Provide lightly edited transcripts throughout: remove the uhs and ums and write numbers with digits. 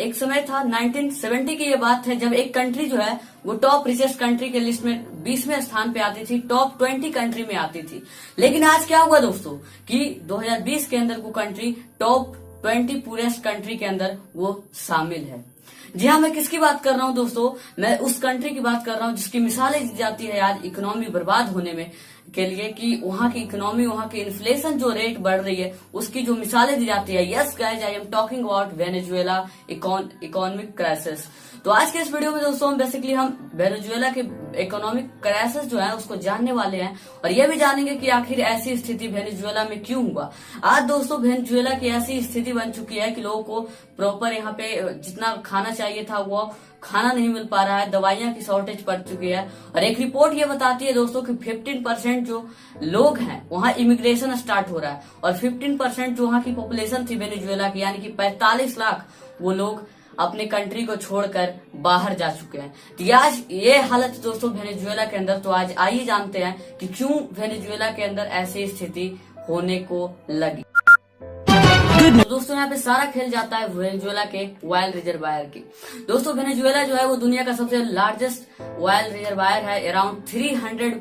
एक समय था 1970 की ये बात है जब एक कंट्री जो है वो टॉप रिचेस्ट कंट्री के लिस्ट में 20वें स्थान पे आती थी, टॉप 20 कंट्री में आती थी। लेकिन आज क्या हुआ दोस्तों कि 2020 के अंदर वो कंट्री टॉप 20 पूरेस्ट कंट्री के अंदर वो शामिल है। जी हाँ, मैं किसकी बात कर रहा हूँ दोस्तों, मैं उस कंट्री की बात कर रहा हूँ जिसकी मिसालें दी जाती है आज इकोनॉमी बर्बाद होने में के लिए कि वहां की इकोनॉमी, वहां की इन्फ्लेशन जो रेट बढ़ रही है उसकी जो मिसालें दी जाती है। Yes guys, I am talking about Venezuela economic crisis. तो आज के इस वीडियो में दोस्तों हम वेनेजुएला के इकोनॉमिक क्राइसिस जो है उसको जानने वाले हैं और ये भी जानेंगे कि आखिर ऐसी स्थिति वेनेजुएला में क्यों हुआ। आज दोस्तों वेनेजुएला की ऐसी स्थिति बन चुकी है कि लोगों को प्रॉपर यहाँ पे जितना खाना चाहिए था वो खाना नहीं मिल पा रहा है, दवाइयां की शॉर्टेज पड़ चुकी है। और एक रिपोर्ट ये बताती है दोस्तों कि 15% जो लोग हैं वहां इमिग्रेशन स्टार्ट हो रहा है और 15% जो वहां की पॉपुलेशन थी वेनेजुएला की, यानी कि 45 लाख, वो लोग अपने कंट्री को छोड़कर बाहर जा चुके हैं। तो आज ये हालत दोस्तों वेनेजुएला के अंदर, तो आज आइए जानते हैं कि क्यों वेनेजुएला के अंदर ऐसी स्थिति होने को लगी। तो दोस्तों यहाँ पे सारा खेल जाता है वेनेजुएला के ऑयल रिजर्वायर की। दोस्तों वेनेजुएला जो है वो दुनिया का सबसे लार्जेस्ट ऑयल रिजर्वायर है। अराउंड 300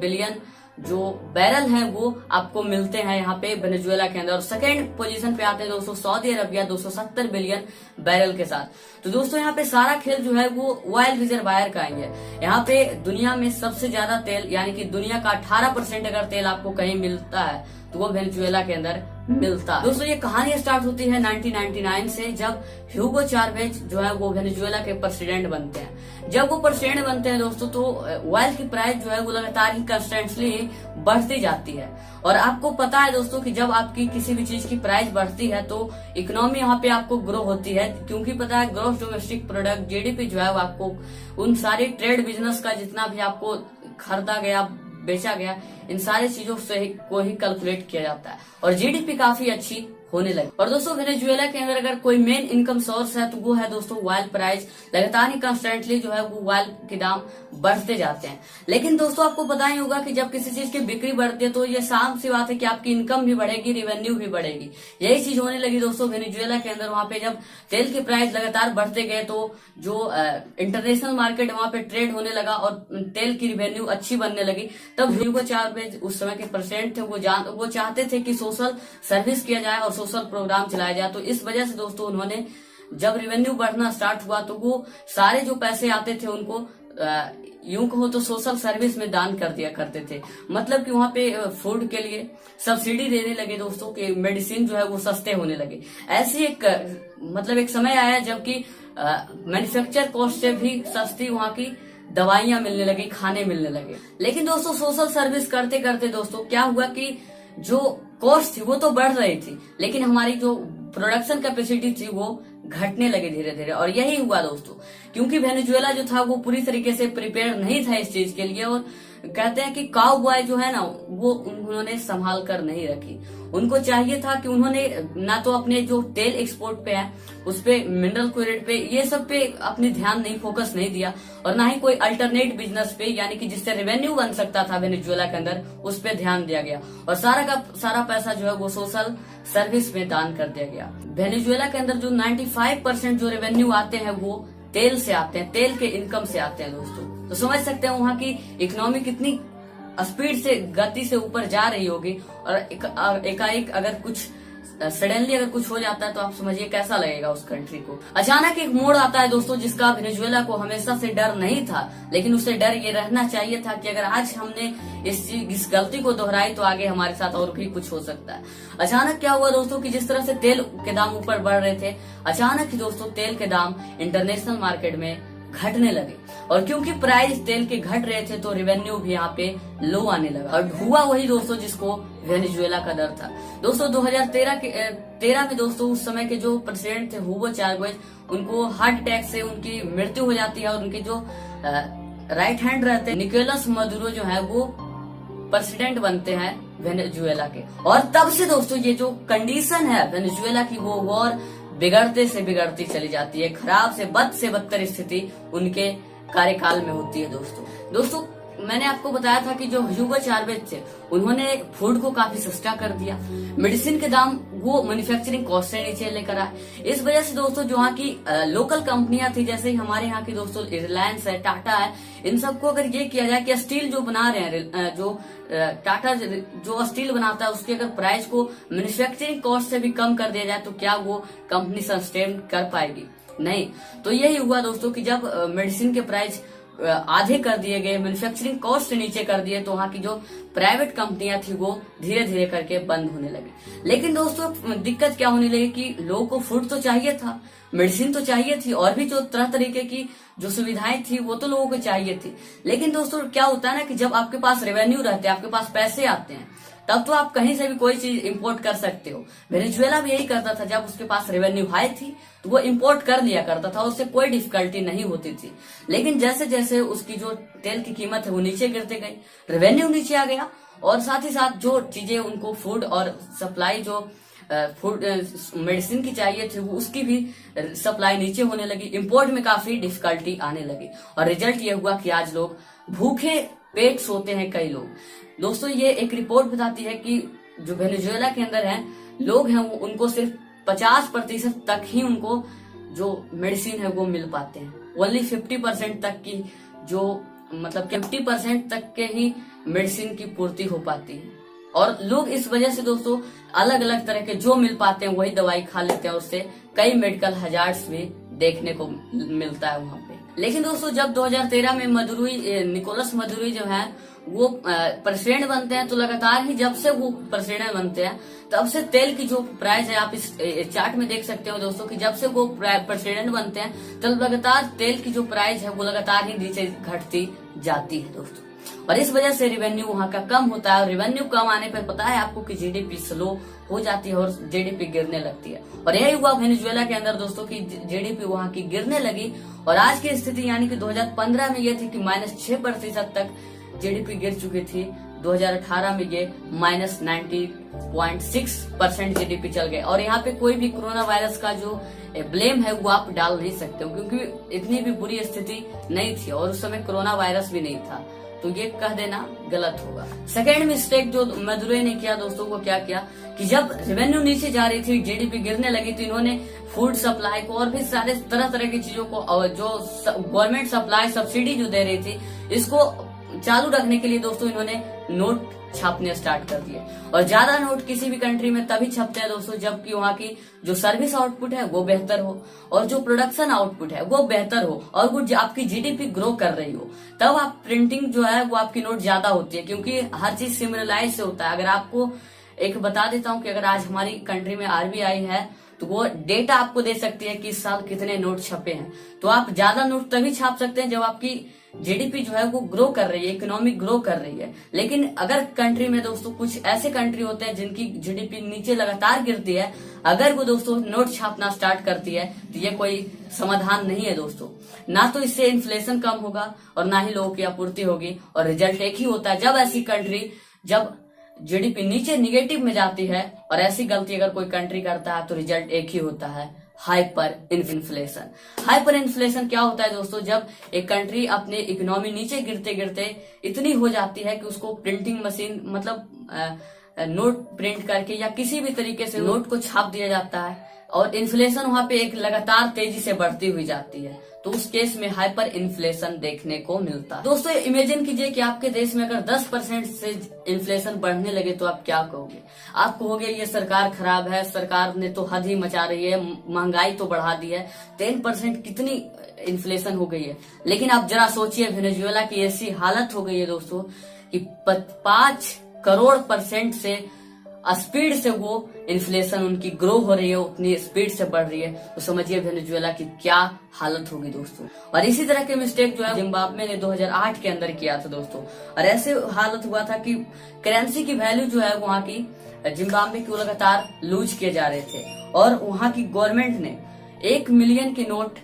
बिलियन जो बैरल है वो आपको मिलते हैं यहाँ पे वेनेजुएला के अंदर। और सेकेंड पोजीशन पे आते हैं दोस्तों सऊदी अरबिया 270 बिलियन बैरल के साथ। तो दोस्तों यहाँ पे सारा खेल जो है वो ऑयल रिजर्वायर का ही है। यहाँ पे दुनिया में सबसे ज्यादा तेल, यानी कि दुनिया का 18% अगर तेल आपको कहीं मिलता है तो वो वेनेजुएला के अंदर मिलता है। दोस्तों ये कहानी स्टार्ट होती है 1999 से, जब ह्यूगो चावेज जो है वो वेनेजुएला के प्रेसिडेंट बनते हैं। जब वो प्रेसिडेंट बनते हैं दोस्तों तो ऑयल की प्राइस जो है वो लगातार ही कंस्टेंटली बढ़ती जाती है। और आपको पता है दोस्तों कि जब आपकी किसी भी चीज की प्राइस बढ़ती है तो इकोनॉमी यहाँ पे आपको ग्रो होती है, क्योंकि पता है ग्रोस डोमेस्टिक प्रोडक्ट जीडीपी जो है वो आपको उन सारे ट्रेड बिजनेस का जितना भी आपको खरीदा गया, बेचा गया, इन सारी चीजों से को ही कैलकुलेट किया जाता है और जीडीपी काफी अच्छी होने लगी। और दोस्तों वेनेजुएला के अंदर अगर कोई मेन इनकम सोर्स है तो वो है दोस्तों ऑयल प्राइस। लगातार ही कंस्टेंटली जो है वो ऑयल के दाम बढ़ते जाते हैं। लेकिन दोस्तों आपको पता ही होगा कि जब किसी चीज की बिक्री बढ़ती है तो ये साफ सी बात है कि आपकी इनकम भी बढ़ेगी, रेवेन्यू भी बढ़ेगी। यही चीज होने लगी दोस्तों वेनेजुएला के अंदर। वहां पे जब तेल की प्राइस लगातार बढ़ते गए तो जो इंटरनेशनल मार्केट वहां पे ट्रेड होने लगा और तेल की रेवेन्यू अच्छी बनने लगी। तब ह्यूगो चावेज उस समय के प्रेसिडेंट थे, वो चाहते थे कि सोशल सर्विस किया जाए और सोशल प्रोग्राम चलाया जाए। तो इस वजह से दोस्तों उन्होंने जब रेवेन्यू बढ़ना स्टार्ट हुआ तो वो सारे जो पैसे आते थे उनको यूं कहो तो सोशल सर्विस में दान कर दिया करते थे। मतलब कि वहां पे फूड के लिए सब्सिडी देने लगे दोस्तों, कि मेडिसिन जो है वो सस्ते होने लगे। ऐसी एक समय आया जबकि मैन्युफैक्चर कॉस्ट से भी सस्ती वहां की दवाइयां मिलने लगी, खाने मिलने लगे। लेकिन दोस्तों सोशल सर्विस करते करते दोस्तों क्या हुआ कि जो कॉस्ट थी वो तो बढ़ रही थी, लेकिन हमारी जो प्रोडक्शन कैपेसिटी थी वो घटने लगे धीरे धीरे। और यही हुआ दोस्तों, क्योंकि वेनेजुएला जो था वो पूरी तरीके से प्रिपेयर नहीं था इस चीज के लिए। और कहते हैं कि काउ बॉय जो है ना वो उन्होंने संभाल कर नहीं रखी। उनको चाहिए था कि उन्होंने ना तो अपने जो तेल एक्सपोर्ट पे है उस पे, मिनरल क्रूड पे, ये सब पे अपने ध्यान नहीं, फोकस नहीं दिया, और ना ही कोई अल्टरनेट बिजनेस पे, यानी कि जिससे रेवेन्यू बन सकता था वेनेजुएला के अंदर, उस पे ध्यान दिया गया। और सारा का सारा पैसा जो है वो सोशल सर्विस में दान कर दिया गया। वेनेजुएला के अंदर जो 95% जो रेवेन्यू आते हैं वो तेल से आते हैं, तेल के इनकम से आते हैं दोस्तों। तो समझ सकते हैं वहां की इकोनॉमी कितनी स्पीड से, गति से ऊपर जा रही होगी। और एकाएक अगर कुछ सडनली अगर कुछ हो जाता है तो आप समझिए कैसा लगेगा उस कंट्री को। अचानक एक मोड़ आता है दोस्तों जिसका वेनेजुएला को हमेशा से डर नहीं था, लेकिन उसे डर ये रहना चाहिए था कि अगर आज हमने इस गलती को दोहराई तो आगे हमारे साथ और भी कुछ हो सकता है। अचानक क्या हुआ दोस्तों कि जिस तरह से तेल के दाम ऊपर बढ़ रहे थे, अचानक ही दोस्तों तेल के दाम इंटरनेशनल मार्केट में घटने लगे। और क्योंकि प्राइस तेल के घट रहे थे तो रेवेन्यू भी यहाँ पे लो आने लगा। और हुआ वही दोस्तों जिसको वेनेजुएला का डर था। दोस्तों 2013 में दोस्तों उस समय के जो प्रेसिडेंट थे ह्यूगो चावेज, उनको हार्ट अटैक से उनकी मृत्यु हो जाती है। और उनके जो राइट हैंड रहते हैं निकोलस मदुरो जो है वो प्रेसिडेंट बनते हैं वेनेजुएला के। और तब से दोस्तों ये जो कंडीशन है वेनेजुएला की वो और बिगड़ते से बिगड़ती चली जाती है। खराब से बदतर स्थिति उनके कार्यकाल में होती है दोस्तों मैंने आपको बताया था कि जो ह्यूगो चावेज थे उन्होंने फूड को काफी सस्ता कर दिया, मेडिसिन के दाम वो मैन्युफैक्चरिंग कॉस्ट से नीचे लेकर आए। इस वजह से दोस्तों जो वहाँ की लोकल कंपनियां थी, जैसे हमारे यहाँ की दोस्तों रिलायंस है, टाटा है, इन सबको अगर ये किया जाए कि स्टील जो बना रहे हैं, जो टाटा जो स्टील बनाता है उसके अगर प्राइस को मैन्युफैक्चरिंग कॉस्ट से भी कम कर दिया जाए तो क्या वो कंपनी सस्टेन कर पाएगी? नहीं। तो यही हुआ दोस्तों कि जब मेडिसिन के प्राइस आधे कर दिए गए, मैन्युफैक्चरिंग कॉस्ट से नीचे कर दिए, तो वहाँ की जो प्राइवेट कंपनियां थी वो धीरे धीरे करके बंद होने लगी। लेकिन दोस्तों दिक्कत क्या होने लगी कि लोगों को फूड तो चाहिए था, मेडिसिन तो चाहिए थी, और भी जो तरह तरीके की जो सुविधाएं थी वो तो लोगों को चाहिए थी। लेकिन दोस्तों क्या होता है ना कि जब आपके पास रेवेन्यू रहते हैं, आपके पास पैसे आते हैं, तब तो आप कहीं से भी कोई चीज इंपोर्ट कर सकते हो। वेनेजुएला भी यही करता था, जब उसके पास रेवेन्यू हाई थी तो वो इंपोर्ट कर लिया करता था, उससे कोई डिफिकल्टी नहीं होती थी। लेकिन जैसे जैसे उसकी जो तेल की कीमत है वो नीचे गिरते गई, रेवेन्यू नीचे आ गया, और साथ ही साथ जो चीजें उनको फूड और सप्लाई जो फूड मेडिसिन की चाहिए थी वो उसकी भी सप्लाई नीचे होने लगी, इंपोर्ट में काफी डिफिकल्टी आने लगी, और रिजल्ट ये हुआ कि आज लोग भूखे पेट सोते हैं कई लोग। दोस्तों ये एक रिपोर्ट बताती है कि जो वेनेजुएला के अंदर है लोग हैं वो उनको सिर्फ 50% तक ही उनको जो मेडिसिन है वो मिल पाते हैं। ओनली 50% तक की जो मतलब 50% तक के ही मेडिसिन की पूर्ति हो पाती है, और लोग इस वजह से दोस्तों अलग अलग तरह के जो मिल पाते हैं वही दवाई खा लेते हैं, उससे कई मेडिकल हजार्ड्स भी देखने को मिलता है वहाँ पे। लेकिन दोस्तों जब 2013 में निकोलस मदुरोई जो है वो प्रेसिडेंट बनते हैं, तो लगातार ही जब से वो प्रेसिडेंट बनते हैं तब से तेल की जो प्राइस है, आप इस चार्ट में देख सकते हो दोस्तों कि जब से वो प्रेसिडेंट बनते हैं तब लगातार तेल की जो प्राइस है वो लगातार ही नीचे घटती जाती है दोस्तों, और इस वजह से रेवेन्यू वहाँ का कम होता है, और रेवेन्यू कम आने पर पता है आपको कि जीडीपी स्लो हो जाती है और जीडीपी गिरने लगती है। और यही हुआ वेनेजुएला के अंदर दोस्तों की जीडीपी वहाँ की गिरने लगी, और आज की स्थिति यानी कि 2015 में ये थी कि -6% तक जीडीपी गिर चुकी थी। 2018 में ये -90.6% जीडीपी चल गए, और यहाँ पे कोई भी कोरोना वायरस का जो ब्लेम है वो आप डाल नहीं सकते हो, क्योंकि इतनी भी बुरी स्थिति नहीं थी और उस समय कोरोना वायरस भी नहीं था, तो ये कह देना गलत होगा। सेकेंड मिस्टेक जो मदुरोई ने किया दोस्तों, को क्या किया कि जब रेवेन्यू नीचे जा रही थी, जीडीपी गिरने लगी, तो इन्होंने फूड सप्लाई को और भी सारे तरह तरह की चीजों को, और जो गवर्नमेंट सप्लाई सब्सिडी जो दे रही थी, इसको चालू रखने के लिए दोस्तों इन्होंने नोट छापने स्टार्ट कर दिए। और ज्यादा नोट किसी भी कंट्री में तभी छपते हैं दोस्तों जबकि वहाँ की जो सर्विस आउटपुट है वो बेहतर हो, और जो प्रोडक्शन आउटपुट है वो बेहतर हो, और वो आपकी जीडीपी ग्रो कर रही हो, तब आप प्रिंटिंग जो है वो आपकी नोट ज्यादा होती है, क्योंकि हर चीज सिमिलराइज से होता है। अगर आपको एक बता देता हूँ कि अगर आज हमारी कंट्री में आरबीआई है तो वो डेटा आपको दे सकती है कि इस साल कितने नोट छपे हैं, तो आप ज्यादा नोट तभी छाप सकते हैं जब आपकी जीडीपी जो है वो ग्रो कर रही है, इकोनॉमिक ग्रो कर रही है। लेकिन अगर कंट्री में दोस्तों कुछ ऐसे कंट्री होते हैं जिनकी जीडीपी नीचे लगातार गिरती है, अगर वो दोस्तों नोट छापना स्टार्ट करती है तो ये कोई समाधान नहीं है दोस्तों। ना तो इससे इन्फ्लेशन कम होगा और ना ही लोगों की आपूर्ति होगी, और रिजल्ट एक ही होता है, जब ऐसी कंट्री जब जीडीपी नीचे निगेटिव में जाती है और ऐसी गलती अगर कोई कंट्री करता है तो रिजल्ट एक ही होता है, हाइपर इन्फ्लेशन। हाइपर इन्फ्लेशन क्या होता है दोस्तों, जब एक कंट्री अपनी इकोनॉमी नीचे गिरते गिरते इतनी हो जाती है कि उसको प्रिंटिंग मशीन मतलब नोट प्रिंट करके या किसी भी तरीके से नोट को छाप दिया जाता है, और इन्फ्लेशन वहां पे एक लगातार तेजी से बढ़ती हुई जाती है, तो उस केस में हाइपर इन्फ्लेशन देखने को मिलता है। दोस्तों इमेजिन कीजिए कि आपके देश में अगर 10% से इन्फ्लेशन बढ़ने लगे तो आप क्या कहोगे? आप कहोगे ये सरकार खराब है, सरकार ने तो हद ही मचा रही है, महंगाई तो बढ़ा दी है, 10% कितनी इन्फ्लेशन हो गई है। लेकिन आप जरा सोचिए वेनेजुएला की ऐसी हालत हो गई है दोस्तों कि 5 करोड़ % से स्पीड से वो इन्फ्लेशन उनकी ग्रो हो रही है, उतनी स्पीड से बढ़ रही है, तो समझिए वेनेजुएला की क्या हालत होगी दोस्तों। और इसी तरह के मिस्टेक जो है जिम्बाब्वे ने 2008 के अंदर किया था दोस्तों, और ऐसे हालत हुआ था कि करेंसी की वैल्यू जो है वहाँ की जिम्बाब्वे की लगातार लूज किए जा रहे थे, और वहाँ की गवर्नमेंट ने 1 मिलियन के नोट,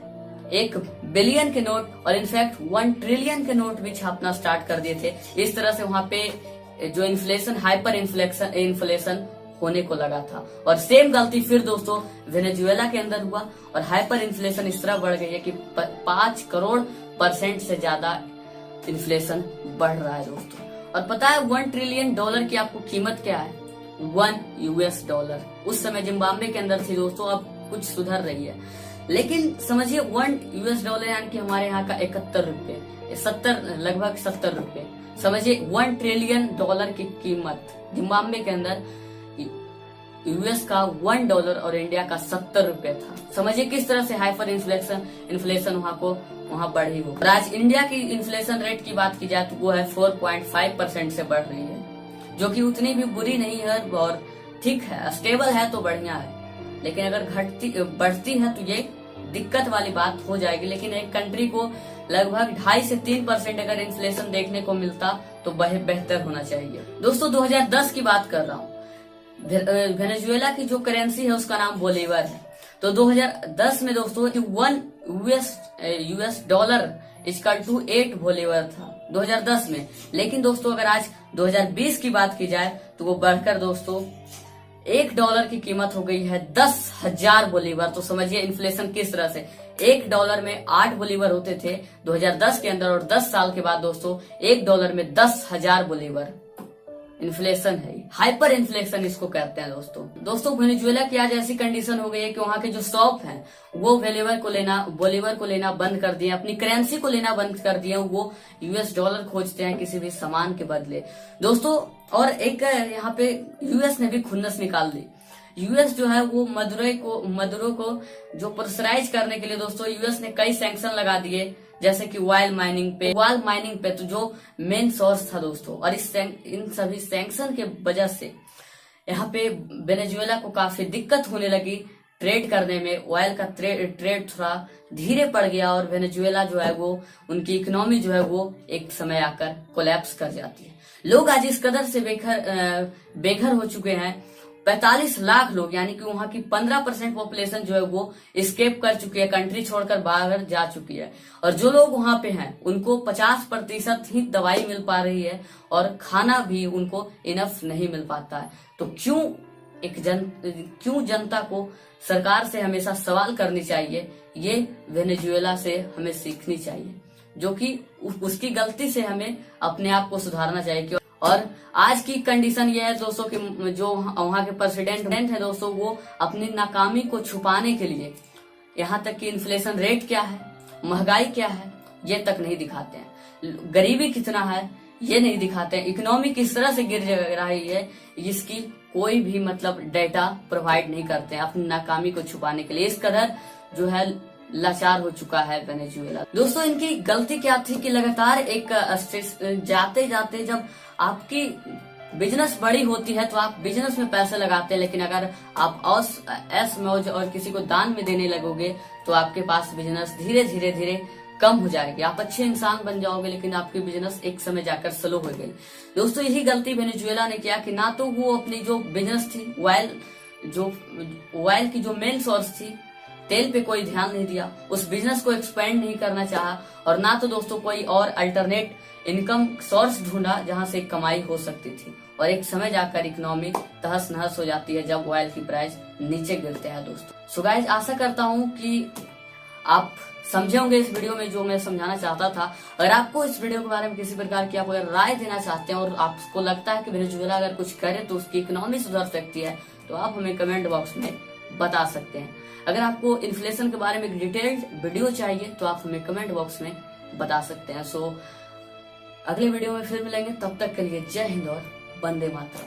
1 बिलियन के नोट और इनफैक्ट 1 ट्रिलियन के नोट भी छापना स्टार्ट कर दिए थे। इस तरह से वहाँ पे जो इन्फ्लेशन हाइपर इन्फ्लेशन होने को लगा था, और सेम गलती फिर दोस्तों वेनेजुएला के अंदर हुआ, और हाइपर इन्फ्लेशन इस तरह बढ़ गई है कि 5 करोड़ % से ज्यादा इन्फ्लेशन बढ़ रहा है दोस्तों। और पता है $1 ट्रिलियन की आपको कीमत क्या है? $1। उस समय जिम्बाब्वे के अंदर थी दोस्तों, अब कुछ सुधर रही है। लेकिन समझिए $1 यानी कि हमारे यहाँ का 71 रुपए, लगभग 70 रुपए। समझिए $1 ट्रिलियन की कीमत जिम्बाब्वे के अंदर यूएस का $1 और इंडिया का 70 रुपए था। समझिए किस तरह से हाइपर इन्फ्लेशन वहाँ बढ़ी हो। और आज इंडिया की इन्फ्लेशन रेट की बात की जाए तो वो है 4.5% से बढ़ रही है, जो कि उतनी भी बुरी नहीं है और ठीक है, स्टेबल है तो बढ़िया है। लेकिन अगर बढ़ती है तो ये दिक्कत वाली बात हो जाएगी। लेकिन एक कंट्री को लगभग 2.5 से 3% अगर इन्फ्लेशन देखने को मिलता तो बेहतर होना चाहिए। दोस्तों 2010 की बात कर रहा हूँ। वेनेजुएला की जो करेंसी है उसका नाम बोलीवर है। तो 2010 में दोस्तों US dollar equal to 8 bolivar था 2010 में। लेकिन दोस्तों अगर आज 2020 की बात की जाए तो वो बढ़कर दोस्तों $1 की कीमत हो गई है 10,000 बोलीवर। तो समझिए इन्फ्लेशन किस तरह से, $1 में 8 बोलीवर होते थे 2010 के अंदर, और 10 साल के बाद दोस्तों $1 में 10,000 बोलीवर इन्फ्लेशन है। हाइपर इन्फ्लेशन इसको कहते हैं दोस्तों वेनेजुएला की आज ऐसी कंडीशन हो गई है कि वहाँ के जो शॉप हैं वो बोलीवर को लेना बंद कर दिए, अपनी करेंसी को लेना बंद कर दिए। वो US डॉलर खोजते हैं किसी भी सामान के बदले दोस्तों। और एक यहाँ पे US ने भी खुन्नस निकाल दी। US जो है वो मदुरो को जो प्रेशराइज करने के लिए दोस्तों US ने कई सैंक्शन लगा दिए, जैसे कि ऑयल माइनिंग पे तो जो मेन सोर्स था दोस्तों। और इन सभी सैंक्शन के वजह से यहाँ पे वेनेजुएला को काफी दिक्कत होने लगी ट्रेड करने में। ऑयल का ट्रेड थोड़ा धीरे पड़ गया और वेनेजुएला जो है वो उनकी इकोनॉमी जो है वो एक समय आकर कोलैप्स कर जाती है। लोग आज इस कदर से बेघर हो चुके हैं, 45 लाख लोग यानी कि वहां की 15% पॉपुलेशन जो है वो एस्केप कर चुकी है, कंट्री छोड़कर बाहर जा चुकी है। और जो लोग वहां पे हैं उनको 50% ही दवाई मिल पा रही है और खाना भी उनको इनफ नहीं मिल पाता है। तो क्यों जनता को सरकार से हमेशा सवाल करनी चाहिए, ये वेनेजुएला से हमें सीखनी चाहिए, जो कि उसकी गलती से हमें अपने आप को सुधारना चाहिए। और आज की कंडीशन ये है दोस्तों कि जो वहाँ के प्रेसिडेंट है दोस्तों, वो अपनी नाकामी को छुपाने के लिए यहाँ तक कि इन्फ्लेशन रेट क्या है, महंगाई क्या है, ये तक नहीं दिखाते हैं। गरीबी कितना है ये नहीं दिखाते हैं। इकोनॉमी किस तरह से गिर रही है इसकी कोई भी मतलब डेटा प्रोवाइड नहीं करते हैं अपनी नाकामी को छुपाने के लिए। इस कदर जो है लाचार हो चुका है वेनेजुएला। दोस्तों इनकी गलती क्या थी कि लगातार एक जाते जाते जब आपकी बिजनेस बड़ी होती है तो आप बिजनेस में पैसे लगाते हैं, लेकिन अगर आप ऐश मौज और किसी को दान में देने लगोगे तो आपके पास बिजनेस धीरे कम हो जाएगी। आप अच्छे इंसान बन जाओगे लेकिन आपकी बिजनेस एक समय जाकर स्लो हो गई। दोस्तों यही गलती वेनेजुएला ने किया कि ना तो वो अपनी जो बिजनेस थी ऑयल की जो मेन सोर्स थी तेल पे कोई ध्यान नहीं दिया, उस बिजनेस को एक्सपेंड नहीं करना चाहा, और ना तो दोस्तों कोई और अल्टरनेट इनकम सोर्स ढूंढा जहां से कमाई हो सकती थी। और एक समय जाकर इकोनॉमी तहस नहस हो जाती है जब ऑयल की प्राइस नीचे गिरते हैं दोस्तों। सो गाइस आशा करता हूं कि आप समझे होंगे इस वीडियो में जो मैं समझाना चाहता था। अगर आपको इस वीडियो के बारे में किसी प्रकार की आप अगर राय देना चाहते हैं और आपको लगता है कि वेनेजुएला अगर कुछ करे तो उसकी इकोनॉमी सुधर सकती है तो आप हमें कमेंट बॉक्स में बता सकते हैं। अगर आपको इन्फ्लेशन के बारे में एक डिटेल्ड वीडियो चाहिए तो आप हमें कमेंट बॉक्स में बता सकते हैं। सो अगले वीडियो में फिर मिलेंगे, तब तक के लिए जय हिंद और वंदे मातरम।